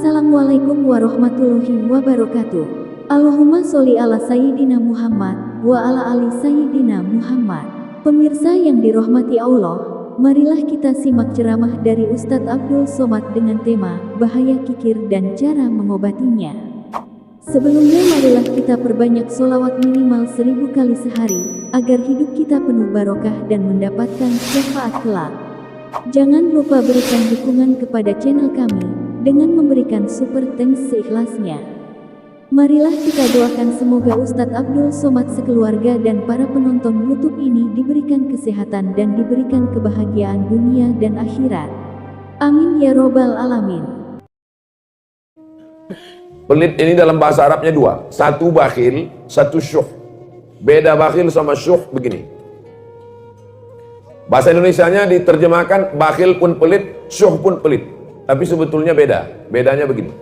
Assalamualaikum warahmatullahi wabarakatuh. Allahumma sholli ala Sayyidina Muhammad wa ala ali Sayyidina Muhammad. Pemirsa yang dirahmati Allah, marilah kita simak ceramah dari Ustadz Abdul Somad dengan tema bahaya kikir dan cara mengobatinya. Sebelumnya marilah kita perbanyak sholawat minimal 1000 kali sehari, agar hidup kita penuh barokah dan mendapatkan syafaat kelak. Jangan lupa berikan dukungan kepada channel kami dengan memberikan super thanks seikhlasnya. Marilah kita doakan semoga Ustadz Abdul Somad sekeluarga dan para penonton YouTube ini diberikan kesehatan dan diberikan kebahagiaan dunia dan akhirat. Amin ya robbal alamin. Pelit ini dalam bahasa Arabnya dua, satu bakhil, satu syuh. Beda bakhil sama syuh begini. Bahasa Indonesianya diterjemahkan bakhil pun pelit, syuh pun pelit. Tapi sebetulnya beda. Bedanya begini.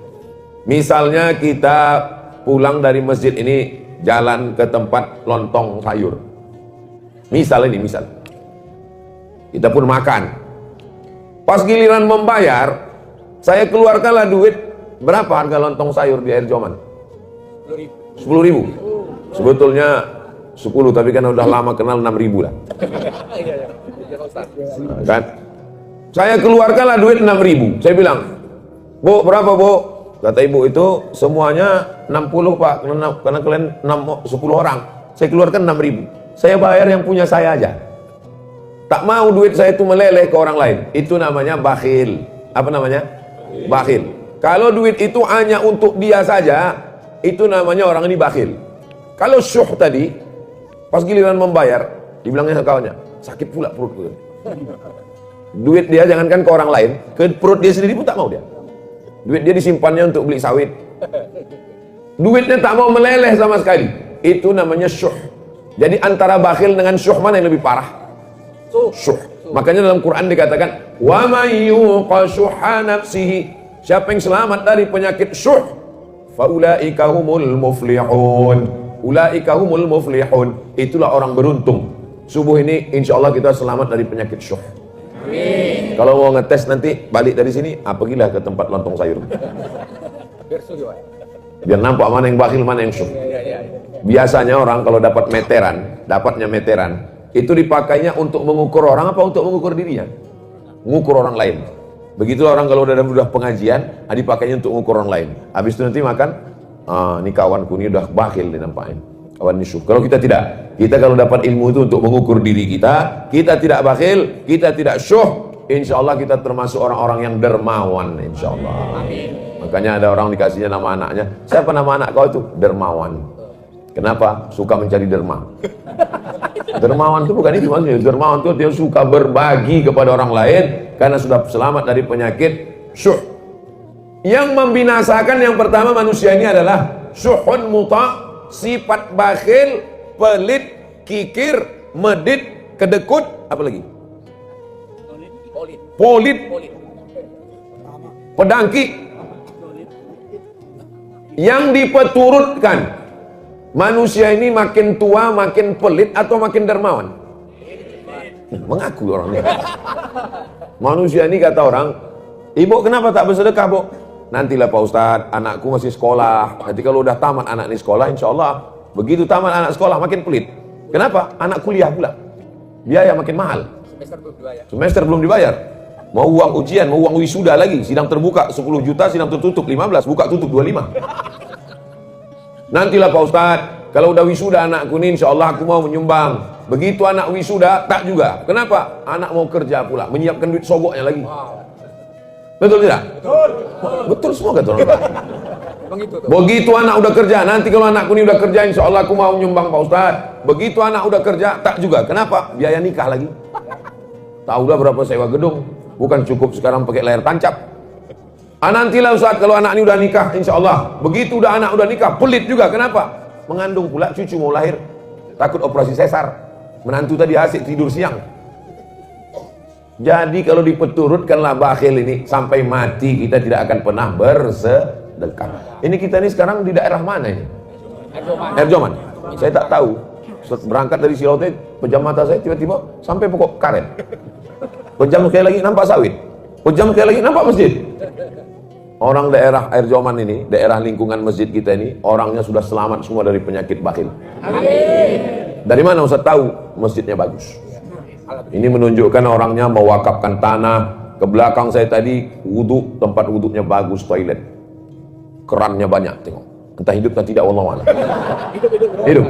Misalnya kita pulang dari masjid ini jalan ke tempat lontong sayur. Misal. Kita pun makan. Pas giliran membayar, saya keluarkanlah duit. Berapa harga lontong sayur di Air Joman? 10.000. Sebetulnya 10, tapi kan udah lama kenal 6.000 lah. Kan? Saya keluarkanlah duit 6.000. Saya bilang, Bu, berapa Bu? Kata ibu itu, semuanya 60 Pak, karena kalian 10 orang. Saya keluarkan 6.000. Saya bayar yang punya saya aja. Tak mau duit saya itu meleleh ke orang lain. Itu namanya bakhil. Apa namanya? Bakhil. Kalau duit itu hanya untuk dia saja, itu namanya orang ini bakhil. Kalau syuh tadi, pas giliran membayar, dibilangnya kawannya, sakit pula perut gue. Duit dia jangankan ke orang lain, ke perut dia sendiri pun tak mau dia. Duit dia disimpannya untuk beli sawit. Duitnya tak mau meleleh sama sekali. Itu namanya syuh. Jadi antara bakhil dengan syuh mana yang lebih parah? Syuh. Makanya dalam Quran dikatakan, wa may yuqa syuhha nafsihi. Siapa yang selamat dari penyakit syuh, fa ulaika humul muflihun. Ulaika humul muflihun. Itulah orang beruntung. Subuh ini insyaallah kita selamat dari penyakit syuh. Amin. Kalau mau ngetes nanti balik dari sini, pergilah ke tempat lontong sayur. Biar nampak mana yang bakhil, mana yang syuh. Biasanya orang kalau dapat dapatnya meteran, itu dipakainya untuk mengukur orang apa untuk mengukur dirinya? Mengukur orang lain. Begitulah orang kalau udah pengajian, dipakainya untuk mengukur orang lain. Habis itu nanti makan, ini kawanku ini udah bakhil dinampakin. Kawan ini syuh. Kalau kita tidak, kita kalau dapat ilmu itu untuk mengukur diri kita tidak bakhil, kita tidak syuh, insya Allah kita termasuk orang-orang yang dermawan, insya Allah. Amin. Makanya ada orang dikasihnya nama anaknya, siapa nama anak kau itu? Dermawan. Kenapa? Suka mencari derma. Dermawan itu bukan itu maksudnya. Dermawan itu dia suka berbagi kepada orang lain karena sudah selamat dari penyakit syuh. Yang membinasakan yang pertama manusia ini adalah syuhun muta'. Sifat bakhil, pelit, kikir, medit, kedekut, apa lagi? Polit, pedangki. Yang dipeturutkan, manusia ini makin tua makin pelit atau makin dermawan? Mengaku orangnya. Manusia ini kata orang, ibu kenapa tak bersedekah Bu? Nantilah Pak Ustadz, anakku masih sekolah. Nanti kalau udah tamat anak ini sekolah, insya Allah begitu tamat anak sekolah makin pelit. Kenapa? Anak kuliah pula, biaya makin mahal. Semester belum dibayar. Mau uang ujian, mau uang wisuda lagi. Sidang terbuka 10 juta, sidang tertutup 15, buka tutup 25. Nantilah Pak Ustadz, kalau udah wisuda anakku ini, insya Allah aku mau menyumbang. Begitu anak wisuda, tak juga. Kenapa? Anak mau kerja pula, menyiapkan duit sogoknya lagi. Betul tidak? Betul semua kata orang. Begitu anak udah kerja, nanti kalau anakku ini udah kerja, insya Allah aku mau nyumbang Pak Ustadz. Begitu anak udah kerja, tak juga. Kenapa? Biaya nikah lagi. Tahu udah berapa sewa gedung? Bukan cukup sekarang pakai layar tancap. Nantilah Ustadz kalau anak ini udah nikah, insya Allah. Begitu udah anak udah nikah, pelit juga. Kenapa? Mengandung pula, cucu mau lahir, takut operasi sesar. Menantu tadi asik tidur siang. Jadi kalau dipeturutkanlah bakhil ini sampai mati kita tidak akan pernah bersedekah. Ini kita ini sekarang di daerah mana ini? Air Joman. Saya tak tahu. Berangkat dari Silaute, pejam mata saya tiba-tiba sampai pokok karet. Pejam sekali lagi nampak sawit. Pejam sekali lagi nampak masjid. Orang daerah Air Joman ini, daerah lingkungan masjid kita ini, orangnya sudah selamat semua dari penyakit bakhil. Dari mana Ustaz tahu? Masjidnya bagus. Ini menunjukkan orangnya mewakafkan tanah. Ke belakang saya tadi, wudhu, tempat wudhunya bagus, toilet. Kerannya banyak, tengok. Entah hidup atau tidak, wallahu a'lam. Hidup.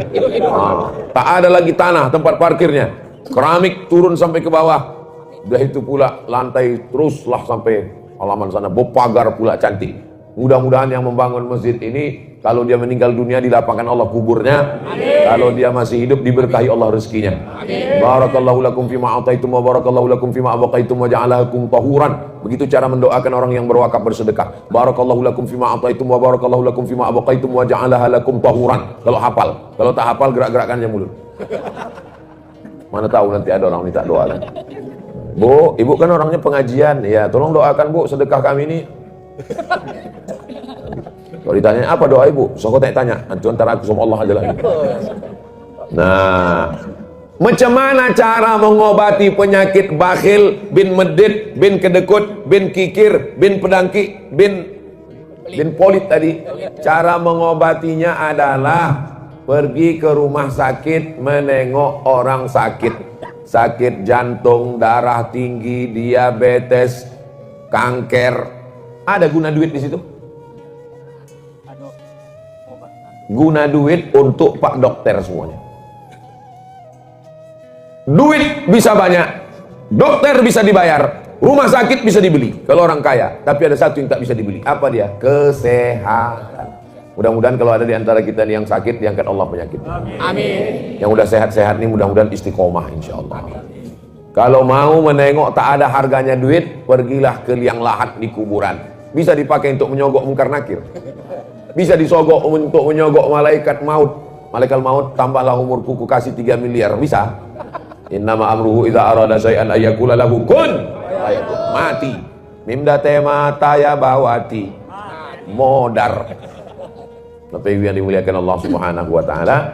Tak ada lagi tanah, tempat parkirnya. Keramik turun sampai ke bawah. Udah itu pula lantai teruslah sampai halaman sana, berpagar pula cantik. Mudah-mudahan yang membangun masjid ini, kalau dia meninggal dunia dilapangkan Allah kuburnya. Amin. Kalau dia masih hidup diberkahi Allah rezekinya. Amin. Barakallahu lakum fima ataitum wa barakallahu lakum fima abaqaitum wa ja'alakum tahuran. Begitu cara mendoakan orang yang berwakaf bersedekah. Barakallahu lakum fima ataitum wa barakallahu lakum fima abaqaitum wa ja'alaha lakum tahuran. Kalau hafal, kalau tak hafal gerak-gerakkan aja mulut. Mana tahu nanti ada orang minta doa kan. Bu, ibu kan orangnya pengajian, ya tolong doakan bu sedekah kami ini. Kalau ditanya apa doa ibu, so kau tanya, nanti antara aku sama Allah aja lagi. Nah, macam mana cara mengobati penyakit bakhil, bin medit, bin kedekut, bin kikir, bin pedangki, bin polit tadi? Cara mengobatinya adalah pergi ke rumah sakit menengok orang sakit. Sakit jantung, darah tinggi, diabetes, kanker. Ada guna duit di situ? Guna duit untuk Pak Dokter semuanya. Duit bisa banyak, dokter bisa dibayar, rumah sakit bisa dibeli kalau orang kaya. Tapi ada satu yang tak bisa dibeli. Apa dia? Kesehatan. Mudah-mudahan kalau ada di antara kita yang sakit, diangkat Allah penyakit. Amin. Yang udah sehat-sehat nih mudah-mudahan istiqomah insya Allah. Kalau mau menengok tak ada harganya duit, pergilah ke liang lahat di kuburan. Bisa dipakai untuk menyogok mungkar nakir. Bisa disogok untuk menyogok malaikat maut. Malaikat maut, tambahlah umurku, ku kasih 3 miliar. Bisa. Innama amruhu idza arada syai'an ayyakula lahu kun fayakun. Mati. Mimda tema taya bawati. Modar. Bapak Ibu yang dimuliakan Allah Subhanahu wa taala,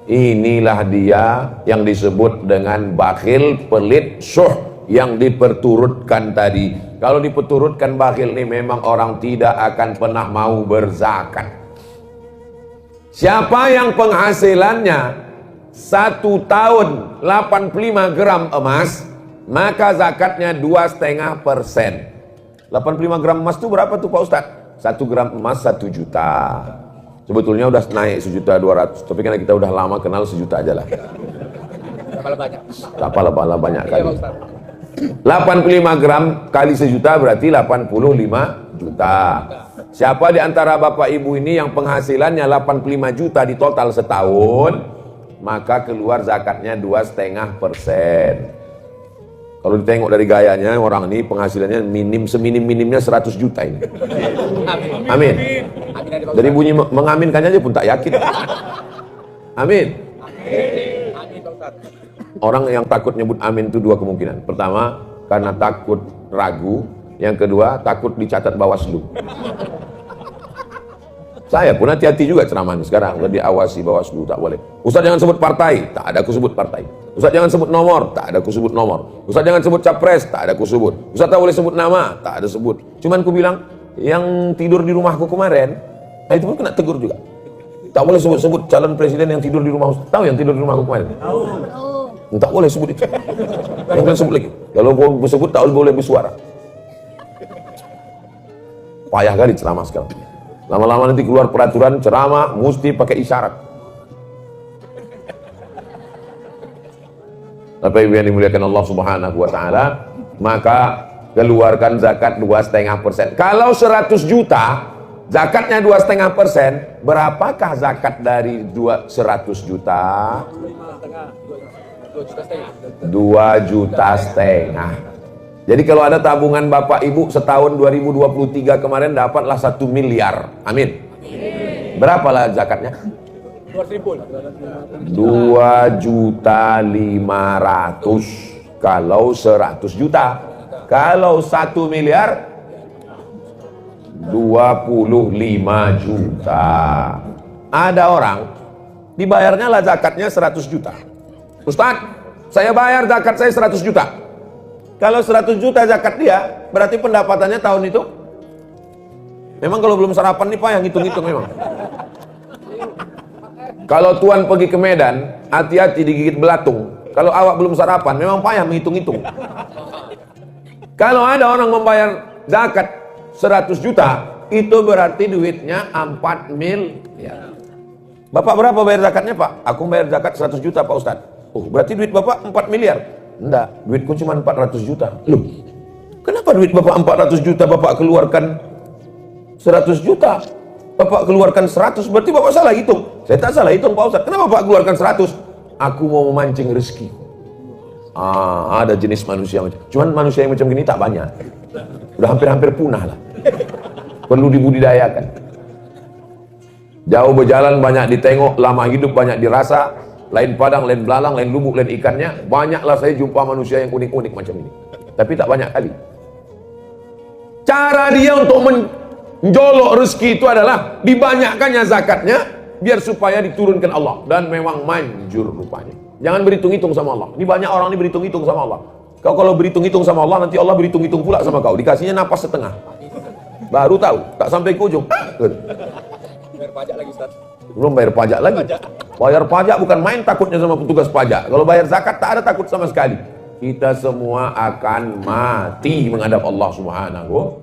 inilah dia yang disebut dengan bakhil, pelit, syuh yang diperturutkan tadi. Kalau diperturutkan bakhil ini memang orang tidak akan pernah mau berzakat. Siapa yang penghasilannya 1 tahun 85 gram emas, maka zakatnya 2,5%. 85 gram emas itu berapa tuh Pak Ustadz? 1 gram emas 1 juta. Sebetulnya udah naik 1.200.000, tapi karena kita udah lama kenal 1 juta aja lah. Berapa banyak kali. 85 gram kali 1 juta berarti 85 juta. Siapa di antara Bapak Ibu ini yang penghasilannya 85 juta di total setahun, maka keluar zakatnya 2,5%. Kalau ditengok dari gayanya, orang ini penghasilannya seminim-minimnya 100 juta ini. Amin. Dari bunyi mengaminkannya aja pun tak yakin. Amin. Orang yang takut nyebut amin itu 2 kemungkinan. Pertama, karena takut ragu. Yang kedua, takut dicatat Bawaslu. Saya pun hati-hati juga ceramah ini sekarang. Udah diawasi Bawaslu, tak boleh. Ustaz jangan sebut partai, tak ada aku sebut partai. Ustaz jangan sebut nomor, tak ada aku sebut nomor. Ustaz jangan sebut capres, tak ada aku sebut. Ustaz tak boleh sebut nama, tak ada sebut. Cuman aku bilang, yang tidur di rumahku kemarin, nah itu pun kena tegur juga. Tak boleh sebut-sebut calon presiden yang tidur di rumah Ustaz. Tahu yang tidur di rumahku kemarin? Tahu. Tak boleh sebut itu. Yang boleh sebut lagi. Kalau kau sebut, tak boleh bersuara. Payah kali ceramah sekarang. Lama-lama nanti keluar peraturan ceramah mesti pakai isyarat. Bapak Ibu yang dimuliakan Allah Subhanahu wa taala, maka keluarkan zakat 2,5%. Kalau 100 juta, zakatnya 2,5%, berapakah zakat dari 100 juta? 2,5 juta. Jadi kalau ada tabungan Bapak Ibu setahun 2023 kemarin dapatlah 1 miliar. Amin. Berapalah zakatnya? 2.500.000 kalau 100 juta. Kalau 1 miliar 25 juta. Ada orang dibayarnya lah zakatnya 100 juta. Ustaz, saya bayar zakat saya 100 juta. Kalau 100 juta zakat dia, berarti pendapatannya tahun itu Memang kalau belum sarapan nih payah ngitung-ngitung memang. Kalau tuan pergi ke Medan, hati-hati digigit belatung. Kalau awak belum sarapan, memang payah menghitung-hitung. Kalau ada orang membayar zakat 100 juta, itu berarti duitnya 4 miliar. Bapak berapa bayar zakatnya, Pak? Aku bayar zakat 100 juta, Pak Ustadz. Oh, berarti duit Bapak 4 miliar. Enggak, duitku cuma 400 juta. Loh, kenapa duit Bapak 400 juta Bapak keluarkan 100 juta? Bapak keluarkan 100, berarti Bapak salah hitung. Saya tak salah hitung, Pak Ustadz. Kenapa Bapak keluarkan 100? Aku mau memancing rezeki. Ada jenis manusia macam. Cuman manusia yang macam gini tak banyak. Udah hampir-hampir punah lah. Perlu dibudidayakan. Jauh berjalan banyak ditengok, lama hidup banyak dirasa. Lain padang, lain belalang, lain lubuk, lain ikannya. Banyaklah saya jumpa manusia yang unik-unik macam ini. Tapi tak banyak kali. Cara dia untuk menjolok rezeki itu adalah dibanyakkannya zakatnya, biar supaya diturunkan Allah. Dan memang manjur rupanya. Jangan berhitung-hitung sama Allah. Ini banyak orang ini berhitung-hitung sama Allah. Kau kalau berhitung-hitung sama Allah, nanti Allah berhitung-hitung pula sama kau. Dikasihnya napas setengah. Baru tahu, tak sampai ke ujung. Bayar pajak lagi, Ustaz. Belum bayar pajak lagi. Bayar pajak bukan main takutnya sama petugas pajak. Kalau bayar zakat tak ada takut sama sekali. Kita semua akan mati menghadap Allah Subhanahu